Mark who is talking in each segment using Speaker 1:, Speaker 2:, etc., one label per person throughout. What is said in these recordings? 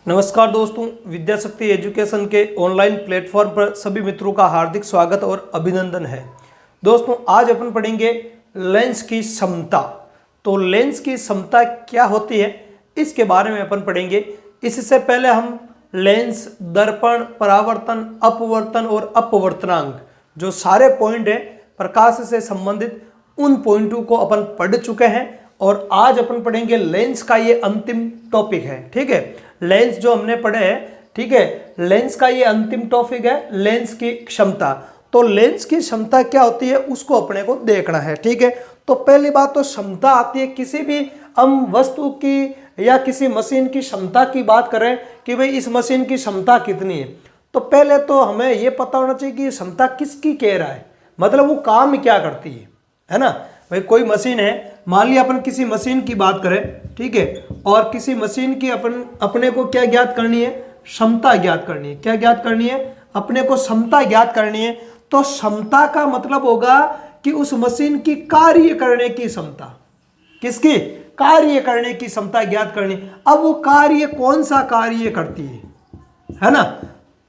Speaker 1: नमस्कार दोस्तों, विद्याशक्ति एजुकेशन के ऑनलाइन प्लेटफॉर्म पर सभी मित्रों का हार्दिक स्वागत और अभिनंदन है। दोस्तों, आज अपन पढ़ेंगे लेंस की समता। तो लेंस की समता क्या होती है इसके बारे में अपन पढ़ेंगे। इससे पहले हम लेंस, दर्पण, परावर्तन, अपवर्तन और अपवर्तनांक जो सारे पॉइंट है प्रकाश से संबंधित, उन पॉइंटों को अपन पढ़ चुके हैं और आज अपन पढ़ेंगे लेंस का ये अंतिम टॉपिक है। ठीक है, लेंस जो हमने पढ़े हैं, ठीक है, लेंस का ये अंतिम टॉपिक है, लेंस की क्षमता। तो लेंस की क्षमता क्या होती है उसको अपने को देखना है। ठीक है, तो पहली बात तो क्षमता आती है, किसी भी हम वस्तु की या किसी मशीन की क्षमता की बात करें कि भाई इस मशीन की क्षमता कितनी है, तो पहले तो हमें ये पता होना चाहिए कि क्षमता किसकी कह रहा है, मतलब वो काम क्या करती है ना। भाई कोई मशीन है, मान लिया अपन किसी मशीन की बात करें, ठीक है, और किसी मशीन की अपने को क्या ज्ञात करनी है, क्षमता ज्ञात करनी है। क्या ज्ञात करनी है? अपने को क्षमता ज्ञात करनी है। तो क्षमता का मतलब होगा कि उस मशीन की कार्य करने की क्षमता, किसकी? कार्य करने की क्षमता ज्ञात करनी। अब वो कार्य कौन सा कार्य करती है ना,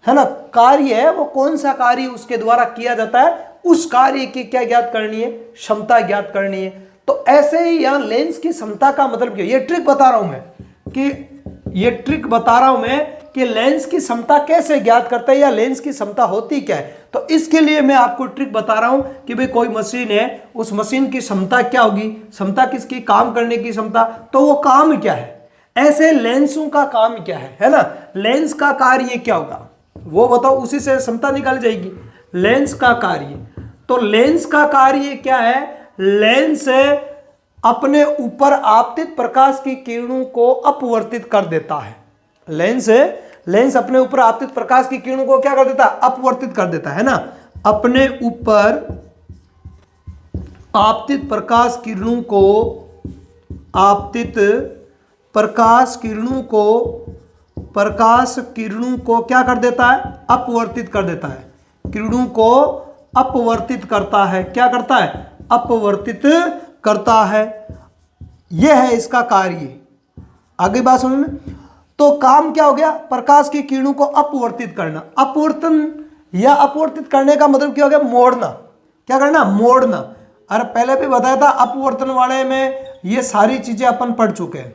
Speaker 1: कार्य है वो कौन सा कार्य उसके द्वारा किया जाता है, उस कार्य की क्या ज्ञात करनी है, क्षमता ज्ञात करनी है। तो ऐसे ही यहां लेंस की क्षमता का मतलब क्या, ये ट्रिक बता रहा हूं मैं कि लेंस की क्षमता कैसे ज्ञात करता है या लेंस की क्षमता होती क्या है। तो इसके लिए मैं आपको ट्रिक बता रहा हूं कि भाई कोई मशीन है, उस मशीन की क्षमता क्या होगी, क्षमता किसकी, काम करने की क्षमता। तो वो काम क्या है, ऐसे लेंसों का काम क्या है ना, लेंस का कार्य क्या होगा वो बताओ, उसी से क्षमता निकाल जाएगी। लेंस का कार्य, तो लेंस का कार्य क्या है, लेंस अपने ऊपर आपतित प्रकाश की किरणों को अपवर्तित कर देता है। लेंस अपने ऊपर आपतित प्रकाश की किरणों को क्या कर देता है, अपवर्तित कर देता है ना। अपने ऊपर आपतित प्रकाश किरणों को क्या कर देता है, अपवर्तित कर देता है। किरणों को अपवर्तित करता है। क्या करता है? अपवर्तित करता है। यह है इसका कार्य। आगे बात सुन। तो काम क्या हो गया, प्रकाश की किरणों को अपवर्तित करना। अपवर्तन या अपवर्तित करने का मतलब क्या हो गया, मोड़ना। क्या करना, मोड़ना। अरे पहले भी बताया था, अपवर्तन वाले में ये सारी चीजें अपन पढ़ चुके हैं।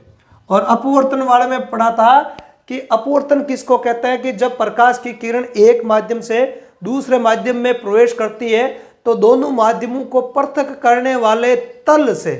Speaker 1: और अपवर्तन वाले में पढ़ा था कि अपवर्तन किसको कहते हैं कि जब प्रकाश की किरण एक माध्यम से दूसरे माध्यम में प्रवेश करती है तो दोनों माध्यमों को पृथक करने वाले तल से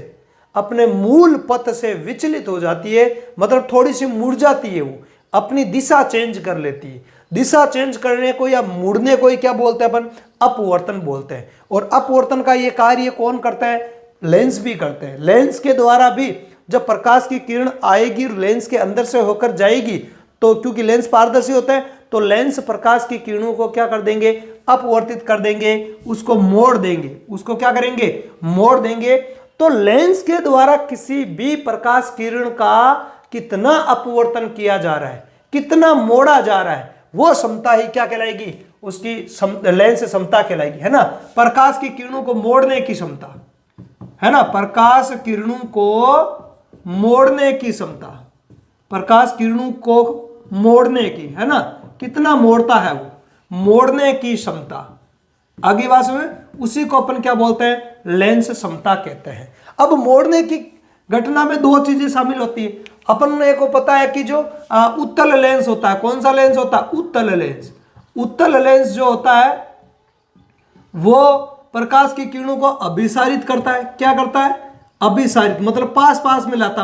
Speaker 1: अपने मूल पथ से विचलित हो जाती है, मतलब थोड़ी सी मुड़ जाती है, वो अपनी दिशा चेंज कर लेती है। दिशा चेंज करने को या मुड़ने को ही क्या बोलते हैं अपन, अपवर्तन बोलते हैं। और अपवर्तन का ये कार्य कौन करता है, लेंस भी करते हैं। लेंस के द्वारा भी जब प्रकाश की किरण आएगी लेंस के अंदर से होकर जाएगी, तो क्योंकि लेंस पारदर्शी होता है तो लेंस प्रकाश की किरणों को क्या कर देंगे, अपवर्तित कर देंगे, उसको मोड़ देंगे। उसको क्या करेंगे, मोड़ देंगे। तो लेंस के द्वारा किसी भी प्रकाश किरण का कितना अपवर्तन किया जा रहा है, कितना मोड़ा जा रहा है, वो क्षमता ही क्या कहलाएगी, उसकी लेंस क्षमता कहलाएगी, है ना। प्रकाश की किरणों को मोड़ने की क्षमता, है ना, प्रकाश किरणों को मोड़ने की क्षमता, प्रकाश किरणों को मोड़ने की, है ना, कितना मोड़ता है वो, मोड़ने की क्षमता। आगे बात में उसी को अपन क्या बोलते हैं, लेंस क्षमता कहते हैं। अब मोड़ने की घटना में दो चीजें शामिल होती है। अपन को पता है कि जो उत्तल लेंस होता है, कौन सा लेंस होता है, उत्तल लेंस। उत्तल लेंस जो होता है वो प्रकाश की किरणों को अभिसारित करता है। क्या करता है, अभिसारित, मतलब पास पास में लाता,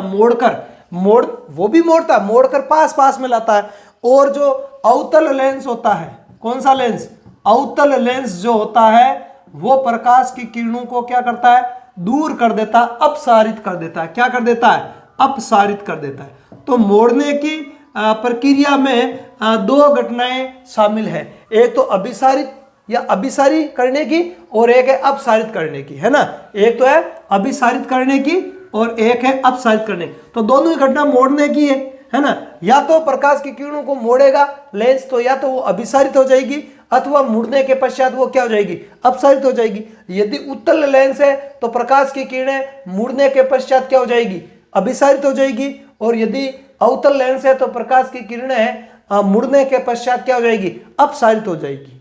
Speaker 1: वो भी मोड़ता है, मोड़कर पास पास में लाता है। और जो अवतल लेंस होता है, कौन सा लेंस, अवतल लेंस जो होता है वो प्रकाश की किरणों को क्या करता है, दूर कर देता है, अपसारित कर देता है। क्या कर देता है, अपसारित कर देता है। तो मोड़ने की प्रक्रिया में दो घटनाएं शामिल है, एक तो अभिसारित या अभिसारी करने की और एक है अपसारित करने की, है ना। एक तो है अभिसारित करने की और एक है अपसारित करने की। तो दोनों ही घटना मोड़ने की है ना। या तो प्रकाश की किरणों को मोड़ेगा लेंस, तो या तो वो अभिसारित हो जाएगी अथवा मुड़ने के पश्चात वो क्या हो जाएगी, अपसारित हो जाएगी। यदि उत्तल लेंस है तो प्रकाश की किरणें मुड़ने के पश्चात क्या हो जाएगी, अभिसारित हो जाएगी। और यदि अवतल लेंस है तो प्रकाश की किरणें मुड़ने के पश्चात क्या हो जाएगी, अपसारित हो जाएगी।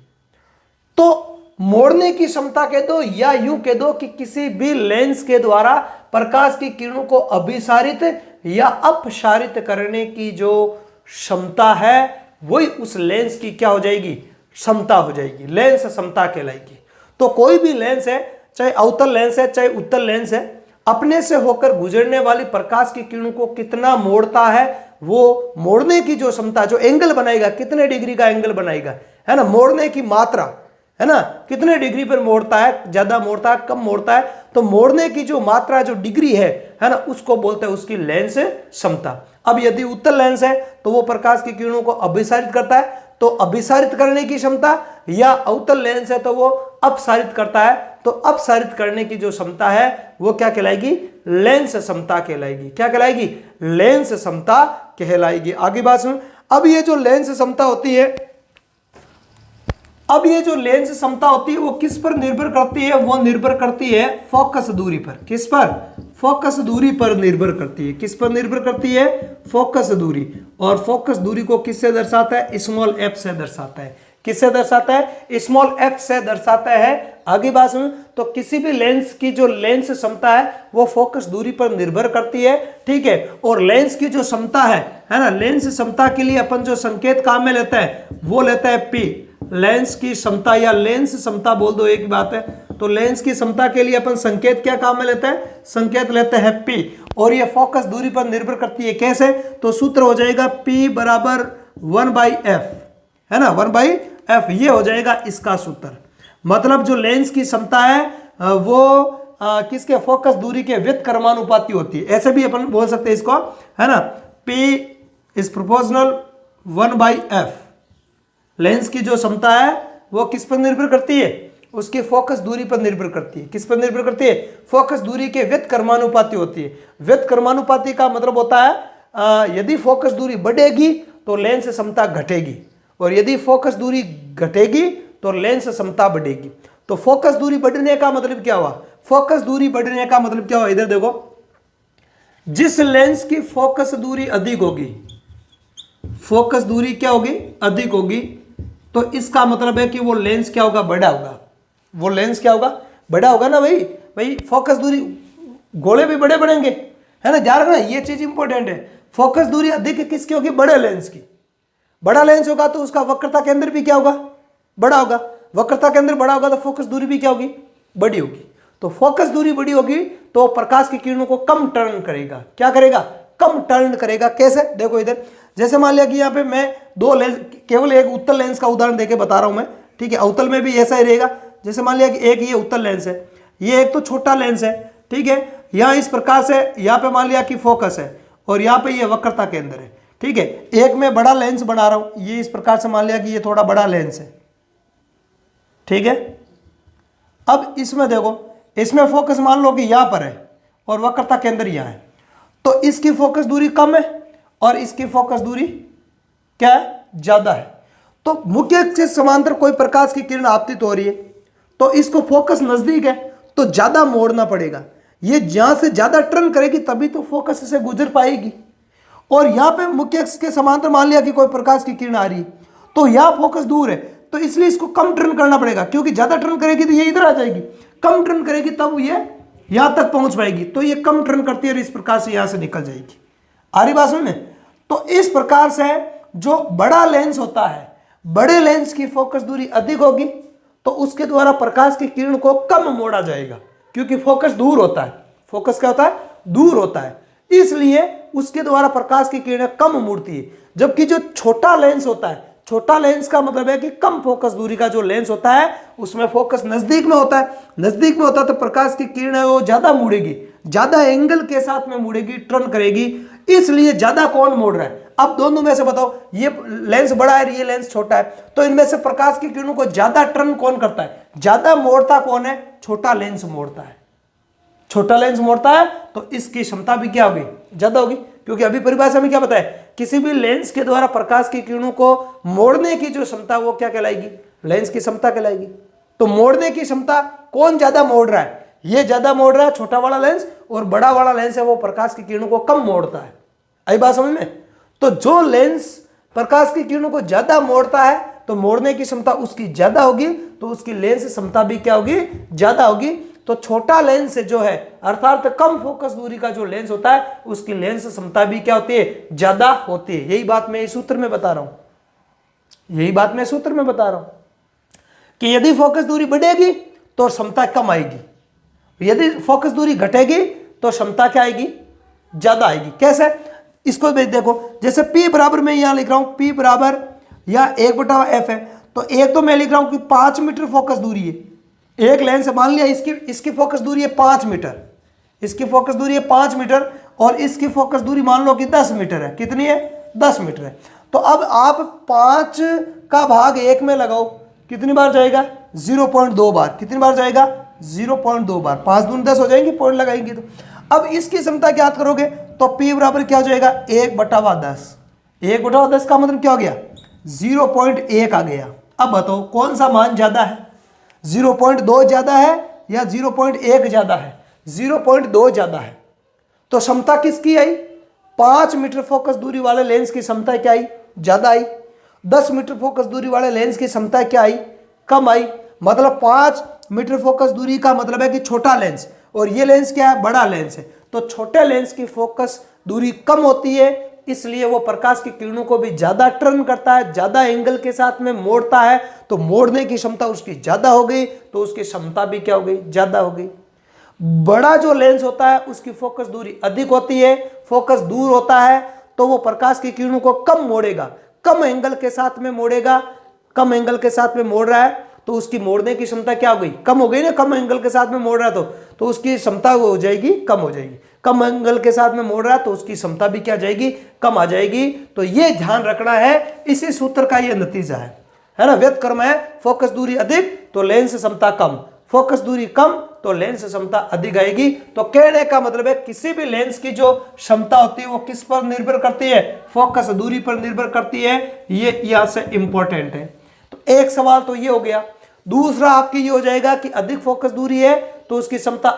Speaker 1: तो मोड़ने की क्षमता कह दो या यूं कह दो कि किसी भी लेंस के द्वारा प्रकाश की किरणों को अभिसारित या अपसारित करने की जो क्षमता है वही उस लेंस की क्या हो जाएगी, क्षमता हो जाएगी, लेंस क्षमता कहलाएगी। तो कोई भी लेंस है, चाहे अवतल लेंस है चाहे उत्तल लेंस है, अपने से होकर गुजरने वाली प्रकाश की किरणों को कितना मोड़ता है, वो मोड़ने की जो क्षमता, जो एंगल बनाएगा, कितने डिग्री का एंगल बनाएगा, है ना, मोड़ने की मात्रा, है ना, कितने डिग्री पर मोड़ता है, ज्यादा मोड़ता है, कम मोड़ता है, तो मोड़ने की जो मात्रा, जो डिग्री है ना, उसको बोलते हैं उसकी लेंस क्षमता। अब यदि उत्तल लेंस है तो वो प्रकाश की किरणों को अभिसारित करता है, तो अभिसारित करने की क्षमता, या अवतल लेंस है तो वो अपसारित करता है, तो अपसारित करने की जो क्षमता है वो क्या कहलाएगी, लेंस क्षमता कहलाएगी। क्या कहलाएगी, लेंस क्षमता कहलाएगी। आगे बात सुन। अब ये जो लेंस क्षमता होती है, अब ये जो लेंस क्षमता होती है वो किस पर निर्भर करती है, वो निर्भर करती है फोकस दूरी पर। किस पर, फोकस दूरी पर निर्भर करती है। किस पर निर्भर करती है, फोकस दूरी। और फोकस दूरी को किससे दर्शाता है, स्मॉल एफ से दर्शाता है। किससे दर्शाता है, स्मॉल एफ से दर्शाता है। आगे बात सुन। तो किसी भी लेंस की जो लेंस क्षमता है वो फोकस दूरी पर निर्भर करती है, ठीक है। और लेंस की जो क्षमता है ना, लेंस क्षमता के लिए अपन जो संकेत काम में लेते हैं वो लेता है पी। लेंस की क्षमता या लेंस क्षमता बोल दो, एक बात है। तो लेंस की क्षमता के लिए अपन संकेत क्या काम में लेते हैं, संकेत लेते हैं पी। और ये फोकस दूरी पर निर्भर करती है। कैसे, तो सूत्र हो जाएगा P बराबर 1/f, है ना, 1/f, ये हो जाएगा इसका सूत्र। मतलब जो लेंस की क्षमता है वो किसके, फोकस दूरी के व्युत्क्रमानुपाती होती है। ऐसे भी अपन बोल सकते हैं इसको, है ना, P is proportional 1/f। Lens की जो क्षमता है वो किस पर निर्भर करती है, उसकी फोकस दूरी पर निर्भर करती है। किस पर निर्भर करती है, फोकस दूरी के व्युत्क्रमानुपाती होती है। व्युत्क्रमानुपाती का मतलब होता है यदि फोकस दूरी बढ़ेगी तो लेंस क्षमता घटेगी, और यदि फोकस दूरी घटेगी तो लेंस क्षमता बढ़ेगी। तो फोकस दूरी बढ़ने का मतलब क्या हुआ, फोकस दूरी बढ़ने का मतलब क्या हुआ, इधर देखो, जिस लेंस की फोकस दूरी अधिक होगी, फोकस दूरी क्या होगी, अधिक होगी, तो इसका मतलब है कि वो लेंस क्या होगा, बड़ा होगा। वो लेंस क्या होगा, बड़ा होगा ना भाई। भाई फोकस दूरी, गोले भी बड़े बनेंगे, है ना, ध्यान रखना ये चीज इंपॉर्टेंट है। फोकस दूरी अधिक किसकी होगी, बड़े लेंस की। बड़ा लेंस होगा तो उसका वक्रता केंद्र भी क्या होगा, बड़ा होगा। वक्रता केंद्र बड़ा होगा तो फोकस दूरी भी क्या होगी, बड़ी होगी। तो फोकस दूरी बड़ी होगी तो प्रकाश की किरणों को कम टर्न करेगा। क्या करेगा, कम टर्न करेगा। कैसे, देखो इधर, जैसे मान लिया कि यहाँ पे मैं दो लेंस, केवल एक उत्तल लेंस का उदाहरण देके बता रहा हूं मैं, ठीक है। अवतल में भी ऐसा ही रहेगा। जैसे मान लिया कि एक ये उत्तल लेंस है, ये एक तो छोटा लेंस है, ठीक है। यहाँ इस प्रकार से यहाँ पे मान लिया कि फोकस है, और यहाँ पे ये वक्रता केंद्र है, ठीक है। एक मैं बड़ा लेंस बना रहा हूं, ये इस प्रकार से मान लिया कि ये थोड़ा बड़ा लेंस है, ठीक है। अब इसमें देखो, इसमें फोकस मान लो कि यहां पर है और वक्रता केंद्र यहां है, तो इसकी फोकस दूरी कम है और इसकी फोकस दूरी क्या है, ज्यादा है। तो मुख्य अक्ष से समांतर कोई प्रकाश की किरण आपतित हो रही है, तो इसको फोकस नजदीक है तो ज्यादा मोड़ना पड़ेगा। ये जहां से ज्यादा टर्न करेगी तभी तो फोकस से गुजर पाएगी। और यहां पे मुख्य अक्ष के समांतर मान लिया कि कोई प्रकाश की किरण आ रही है, तो यहां फोकस दूर है, तो इसलिए इसको कम टर्न करना पड़ेगा, क्योंकि ज्यादा टर्न करेगी तो ये इधर आ जाएगी, कम टर्न करेगी तब ये यहां तक पहुंच पाएगी। तो ये कम टर्न करती है और इस प्रकार से यहां से निकल जाएगी। आ रही बात समझ में। तो इस प्रकार से जो बड़ा लेंस होता है, बड़े लेंस की फोकस दूरी अधिक होगी तो उसके द्वारा प्रकाश की किरण को कम मोड़ा जाएगा, क्योंकि फोकस दूर होता है। फोकस क्या होता है, दूर होता है, इसलिए उसके द्वारा प्रकाश की किरणें कम मुड़ती है। जबकि जो छोटा लेंस होता है, छोटा लेंस का मतलब है कि कम फोकस दूरी का जो लेंस होता है उसमें फोकस नजदीक में होता है। नजदीक में होता है तो प्रकाश की किरणें वो ज्यादा मुड़ेगी, ज्यादा एंगल के साथ में मुड़ेगी, टर्न करेगी, इसलिए ज्यादा कौन मोड़ रहा है। अब दोनों में से बताओ, ये लेंस बड़ा है, ये लेंस छोटा है, तो इनमें से प्रकाश की किरणों को ज्यादा टर्न कौन करता है, ज्यादा मोड़ता कौन है, छोटा लेंस मोड़ता है। छोटा लेंस मोड़ता है तो इसकी क्षमता भी क्या होगी, ज्यादा होगी। क्योंकि अभी परिभाषा में क्या बताया, किसी भी लेंस के द्वारा प्रकाश की किरणों को मोड़ने की जो क्षमता वो क्या कहलाएगी, लेंस की क्षमता कहलाएगी। तो मोड़ने की क्षमता कौन ज्यादा मोड़ रहा है, ये ज्यादा मोड़ रहा है छोटा वाला लेंस, और बड़ा वाला लेंस है वो प्रकाश की किरणों को कम मोड़ता है। आई बात समझ में। तो जो लेंस प्रकाश की किरणों को ज्यादा मोड़ता है तो मोड़ने की क्षमता उसकी ज्यादा होगी, तो उसकी लेंस क्षमता भी क्या होगी, ज्यादा होगी। तो छोटा लेंस जो है अर्थात कम फोकस दूरी का जो लेंस होता है उसकी लेंस क्षमता भी क्या होती है, ज्यादा होती है। यही बात मैं इस सूत्र में बता रहा हूं, यही बात मैं सूत्र में बता रहा हूं कि यदि फोकस दूरी बढ़ेगी तो क्षमता कम आएगी, यदि फोकस दूरी घटेगी तो क्षमता क्या आएगी, ज्यादा आएगी। कैसे, इसको देखो, जैसे P बराबर मैं यहां लिख रहा हूं, P बराबर या 1/f है, तो एक तो मैं लिख रहा हूं कि 5 मीटर फोकस दूरी है, एक लेंस मान लिया इसकी फोकस दूरी है 5 मीटर, इसकी फोकस दूरी है 5 मीटर और इसकी फोकस दूरी मान लो कि 10 मीटर है। कितनी है, 10 मीटर है। तो अब आप 5 का भाग 1 में लगाओ, कितनी बार जाएगा, 0.2 बार। कितनी बार जाएगा, 0.2 बार। 5 दूनी 10 हो जाएंगे, पॉइंट लगाएंगे। तो अब इसकी क्षमता ज्ञात करोगे तो P बराबर क्या हो जाएगा, 1/10। 1/10 का मतलब क्या हो गया, 0.1 आ गया। अब बताओ कौन सा मान ज्यादा है, 0.2 ज्यादा है या 0.1 ज्यादा है, 0.2 ज्यादा है। तो क्षमता किसकी आई, 5 मीटर फोकस दूरी वाले लेंस की क्षमता क्या आई, ज्यादा आई। 10 मीटर फोकस दूरी वाले लेंस की क्षमता क्या आई, कम आई। मतलब 5 मीटर फोकस दूरी का मतलब है कि छोटा लेंस, और ये लेंस क्या है, बड़ा लेंस है। तो छोटे लेंस की फोकस दूरी कम होती है, इसलिए वो प्रकाश की किरणों को भी ज्यादा टर्न करता है, ज्यादा एंगल के साथ में मोड़ता है। तो मोड़ने की क्षमता उसकी ज्यादा हो गई, तो उसकी क्षमता भी क्या हो गई, ज्यादा हो गई। बड़ा जो लेंस होता है उसकी फोकस दूरी अधिक होती है, फोकस दूर होता है तो वो प्रकाश की किरणों को कम मोड़ेगा, कम एंगल के साथ में मोड़ेगा। कम एंगल के साथ में मोड़ रहा है तो उसकी मोड़ने की क्षमता क्या हो गई, कम हो गई ना। कम एंगल के साथ में मोड़ रहा है तो उसकी क्षमता हो जाएगी, कम हो जाएगी। कम एंगल के साथ में मोड़ रहा है तो उसकी क्षमता भी क्या जाएगी, कम आ जाएगी। तो ये ध्यान रखना है, इसी सूत्र का ये नतीजा है ना। व्युत्क्रम है, फोकस दूरी अधिक तो लेंस क्षमता कम, फोकस दूरी कम तो लेंस क्षमता अधिक आएगी। तो कहने का मतलब है किसी भी लेंस की जो क्षमता होती है वो किस पर निर्भर करती है, फोकस दूरी पर निर्भर करती है। ये यहां से इंपॉर्टेंट है। तो एक सवाल तो ये हो गया। दूसरा आपकी ये हो जाएगा कि अधिक फोकस दूरी है तो उसकी क्षमता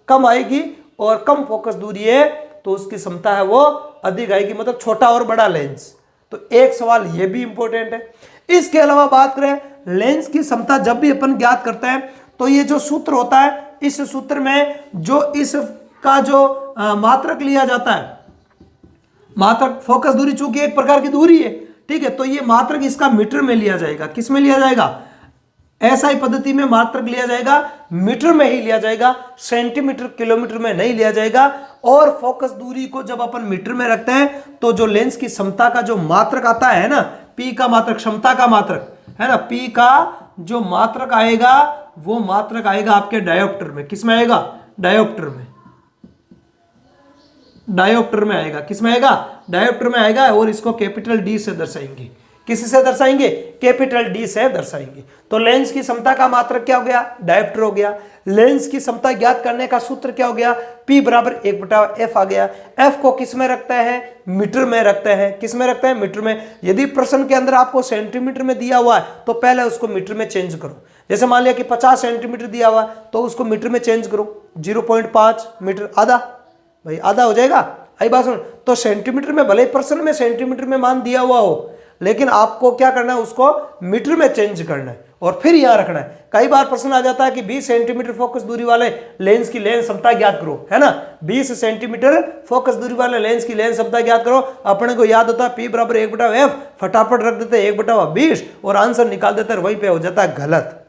Speaker 1: कम आएगी, और कम फोकस दूरी है तो उसकी क्षमता है वो अधिक आएगी, मतलब छोटा और बड़ा लेंस। तो एक सवाल ये भी इंपॉर्टेंट है। इसके अलावा बात करें लेंस की क्षमता जब भी अपन ज्ञात करते हैं तो ये जो सूत्र होता है, इस सूत्र में जो इसका जो मात्रक लिया जाता है, मात्रक फोकस दूरी चूंकि एक प्रकार की दूरी है, ठीक है, तो ये मात्रक इसका मीटर में लिया जाएगा। किस में लिया जाएगा, एसआई पद्धति में मात्रक लिया जाएगा, मीटर में ही लिया जाएगा, सेंटीमीटर किलोमीटर में नहीं लिया जाएगा। और फोकस दूरी को जब अपन मीटर में रखते हैं तो जो लेंस की क्षमता का जो मात्रक आता है ना, पी का मात्रक, क्षमता का मात्रक है ना, पी का जो मात्रक आएगा वो मात्रक आएगा आपके डायोप्टर में। किस में आएगा, डायोप्टर में, डायोप्टर में आएगा। किस में आएगा, डायोप्टर में आएगा। और इसको कैपिटल डी से दर्शाएंगे। किस से दर्शाएंगे, कैपिटल डी से दर्शाएंगे। तो लेंस की क्षमता का मात्रक क्या हो गया, डायोप्टर हो गया। लेंस की क्षमता ज्ञात करने का सूत्र क्या हो गया, P बराबर 1/f आ गया। f को किस में रखते हैं, मीटर में रखते हैं। किस में रखते हैं, मीटर में। यदि प्रश्न के अंदर आपको सेंटीमीटर में दिया हुआ है तो पहले उसको मीटर में चेंज करो। जैसे मान लिया कि 50 सेंटीमीटर दिया हुआ तो उसको मीटर में चेंज करो, 0.5 मीटर, आधा, भाई आधा हो जाएगा। आई बात सुन। तो सेंटीमीटर में भले प्रश्न में सेंटीमीटर में मान दिया हुआ हो, लेकिन आपको क्या करना है, उसको मीटर में चेंज करना है और फिर यहां रखना है। कई बार प्रश्न आ जाता है कि 20 सेंटीमीटर फोकस दूरी वाले लेंस की लेंस क्षमता ज्ञात करो, है ना। 20 सेंटीमीटर फोकस दूरी वाले लेंस की लेंस क्षमता ज्ञात करो। अपने को याद होता है P बराबर 1/f, फटाफट रख देते 1/20 और आंसर निकाल देते हैं, वहीं पे हो जाता है गलत।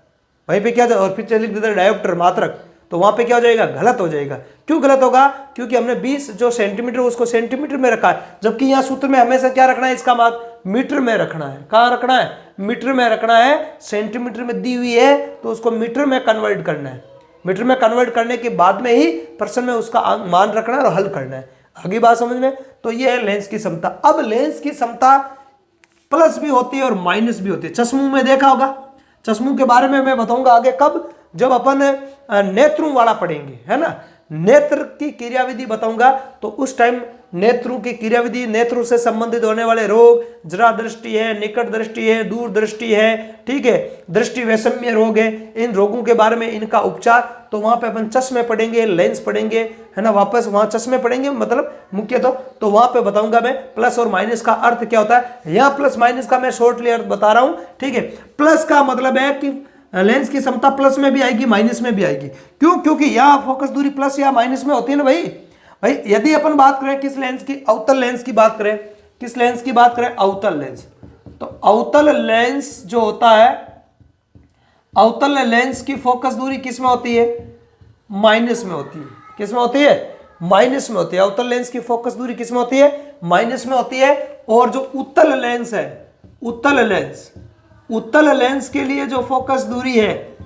Speaker 1: वहीं पे क्या, और फिर लिख देते हैं डायोप्टर मात्रक, तो वहां पे क्या हो जाएगा, गलत हो जाएगा। क्यों गलत होगा, क्योंकि हमने 20 जो सेंटीमीटर उसको सेंटीमीटर में रखा है, जबकि यहाँ सूत्र में हमेशा क्या रखना है, इसका मान मीटर में रखना है। कहाँ रखना है, मीटर में रखना है। सेंटीमीटर में दी हुई है तो उसको मीटर में कन्वर्ट करना है। मीटर में कन्वर्ट करने के बाद में ही प्रश्न में उसका मान रखना है और हल करना है। आगे बात समझ में। तो ये है लेंस की क्षमता। अब लेंस की क्षमता प्लस भी होती है और माइनस भी होती है। चश्मों में देखा होगा, चश्मों के बारे में मैं बताऊंगा आगे, कब, जब अपन नेत्रों वाला पढ़ेंगे, है ना, नेत्र की क्रियाविधि बताऊंगा तो उस टाइम नेत्रों की क्रियाविधि, नेत्रों से संबंधित होने वाले रोग, जरा दृष्टि है, निकट दृष्टि है, दूर दृष्टि है, ठीक है, दृष्टि वैषम्य रोग है, इन रोगों के बारे में, इनका उपचार, तो वहां पे अपन चश्मे पढ़ेंगे, लेंस पढ़ेंगे, है ना, वापस वहां चश्मे पढ़ेंगे, मतलब मुख्य तो वहां पे बताऊंगा मैं प्लस और माइनस का अर्थ क्या होता है। यहां प्लस माइनस का मैं शॉर्टली अर्थ बता रहा हूं, ठीक है। प्लस का मतलब है कि लेंस की क्षमता प्लस में भी आएगी, माइनस में भी आएगी। क्यों? क्योंकि यहां फोकस दूरी प्लस या माइनस में होती है ना भाई। यदि अपन बात करें किस लेंस की, अवतल लेंस की बात करें, किस लेंस की बात करें, अवतल लेंस, तो अवतल लेंस जो होता है, अवतल लेंस की फोकस दूरी किस में होती है, माइनस में होती है। किस में होती है? माइनस में होती है। अवतल लेंस की फोकस दूरी किस में होती है? माइनस में होती है। और जो उत्तल लेंस है, उत्तल लेंस, उत्तल लेंस के लिए जो फोकस दूरी है,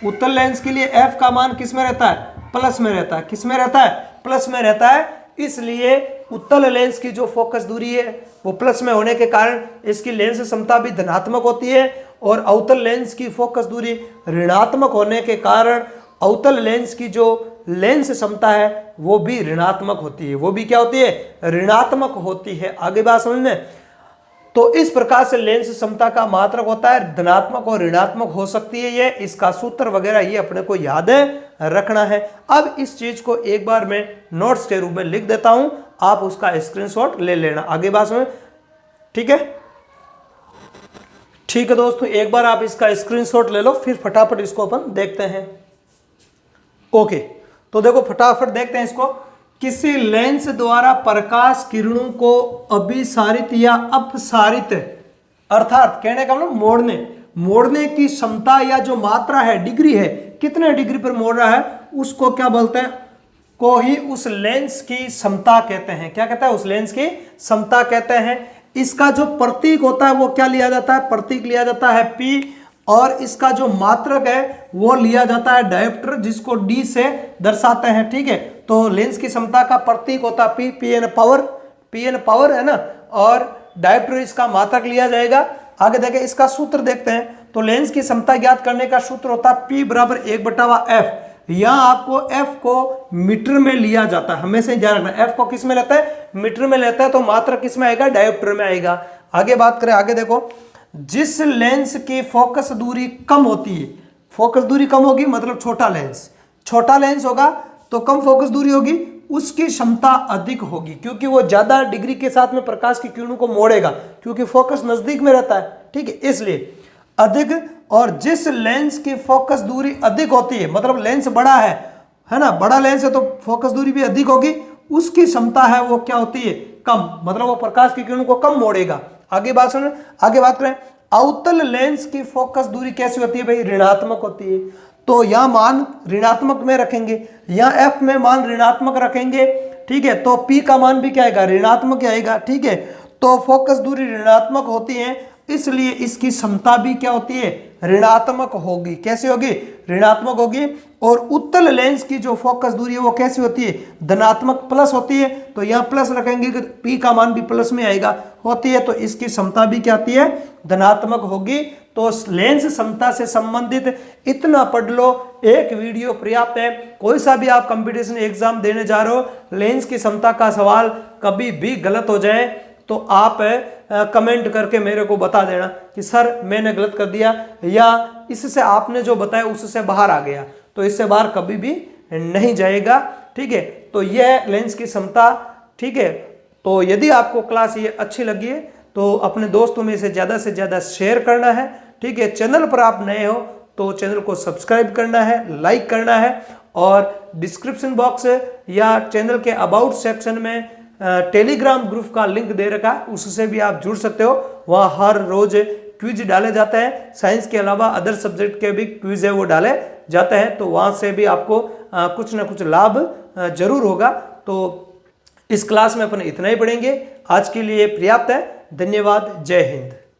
Speaker 1: उत्तल लेंस के लिए एफ का मान किस में रहता है? प्लस में रहता है। किस में रहता है? प्लस में रहता है। इसलिए उत्तल लेंस की जो फोकस दूरी है वो प्लस में होने के कारण इसकी लेंस क्षमता भी धनात्मक होती है, और अवतल लेंस की फोकस दूरी ऋणात्मक होने के कारण अवतल लेंस की जो लेंस क्षमता है वो भी ऋणात्मक होती है। वो भी क्या होती है? ऋणात्मक होती है। आगे बात समझ में? तो इस प्रकार से लेंस क्षमता का मात्रक होता है, धनात्मक और ऋणात्मक हो सकती है ये, इसका सूत्र वगैरह ये अपने को याद रखना है। अब इस चीज को एक बार मैं नोट्स के रूप में लिख देता हूं, आप उसका स्क्रीनशॉट ले लेना। आगे बात समझ? ठीक है, ठीक है दोस्तों, एक बार आप इसका स्क्रीनशॉट ले लो, फिर फटाफट इसको अपन देखते हैं। ओके, तो देखो फटाफट देखते हैं इसको। किसी लेंस द्वारा प्रकाश किरणों को अभिसारित या अपसारित, अर्थात कहने का मतलब मोड़ने की क्षमता या जो मात्रा है, डिग्री है, कितने डिग्री पर मोड़ रहा है, उसको क्या बोलते हैं? को ही उस लेंस की क्षमता कहते हैं। क्या कहता है? उस लेंस की क्षमता कहते हैं। इसका जो प्रतीक होता है वो क्या लिया जाता है? प्रतीक लिया जाता है P, और इसका जो मात्रक है वो लिया जाता है डायोप्टर, जिसको D से दर्शाते हैं। ठीक है, तो लेंस की क्षमता का प्रतीक होता है P, Pn पावर है ना, और डायोप्टर इसका मात्रक लिया जाएगा। आगे देखें, इसका सूत्र देखते हैं। तो लेंस की क्षमता ज्ञात करने का सूत्र होता है P बराबर 1/f। यहाँ आपको f को मीटर में लिया जाता है, हमेशा ध्यान रखना। f को किस में लेता है? मीटर में लेता है, तो मात्रक किस में आएगा? डायोप्टर में आएगा। आगे बात करें, आगे देखो, जिस लेंस की फोकस दूरी कम होती है, फोकस दूरी कम होगी मतलब छोटा लेंस होगा तो कम फोकस दूरी होगी, उसकी क्षमता अधिक होगी, क्योंकि वो ज्यादा डिग्री के साथ में प्रकाश की किरणों को मोड़ेगा, क्योंकि फोकस नजदीक में रहता है। ठीक है, इसलिए अधिक। और जिस लेंस की फोकस दूरी अधिक होती है, मतलब लेंस बड़ा है ना, बड़ा लेंस है तो फोकस दूरी भी अधिक होगी, उसकी क्षमता है वो क्या होती है? कम, मतलब वो प्रकाश की किरणों को कम मोड़ेगा। आगे बात सुन, आगे बात करें, अवतल लेंस की फोकस दूरी कैसी होती है भाई? ऋणात्मक होती है। तो यहां मान ऋणात्मक में रखेंगे, यहां f में मान ऋणात्मक रखेंगे। ठीक है, तो p का मान भी क्या आएगा? ऋणात्मक आएगा। ठीक है, तो फोकस दूरी ऋणात्मक होती है, इसलिए इसकी क्षमता भी क्या होती है? ऋणात्मक होगी। कैसी होगी? ऋणात्मक होगी। और उत्तल लेंस की जो फोकस दूरी है वो कैसी होती है? धनात्मक, प्लस होती है। तो यहाँ प्लस रखेंगे, पी का मान भी प्लस में आएगा, होती है, तो इसकी क्षमता भी क्या आती है? धनात्मक होगी। तो लेंस क्षमता से संबंधित इतना पढ़ लो, एक वीडियो पर्याप्त है। कोई सा भी आप कंपटीशन एग्जाम देने जा रहे हो, लेंस की क्षमता का सवाल कभी भी गलत हो जाए तो आप कमेंट करके मेरे को बता देना कि सर मैंने गलत कर दिया, या इससे आपने जो बताया उससे बाहर आ गया, तो इससे बाहर कभी भी नहीं जाएगा। ठीक है, तो यह लेंस की क्षमता। ठीक है, तो यदि आपको क्लास ये अच्छी लगी है तो अपने दोस्तों में से ज़्यादा शेयर करना है। ठीक है, चैनल पर आप नए हो तो चैनल को सब्सक्राइब करना है, लाइक करना है, और डिस्क्रिप्शन बॉक्स या चैनल के अबाउट सेक्शन में टेलीग्राम ग्रुप का लिंक दे रखा है, उससे भी आप जुड़ सकते हो। वहाँ हर रोज क्विज डाले जाते हैं, साइंस के अलावा अदर सब्जेक्ट के भी क्विज है वो डाले जाते हैं, तो वहाँ से भी आपको कुछ ना कुछ लाभ जरूर होगा। तो इस क्लास में अपन इतना ही पढ़ेंगे, आज के लिए पर्याप्त है। धन्यवाद, जय हिंद।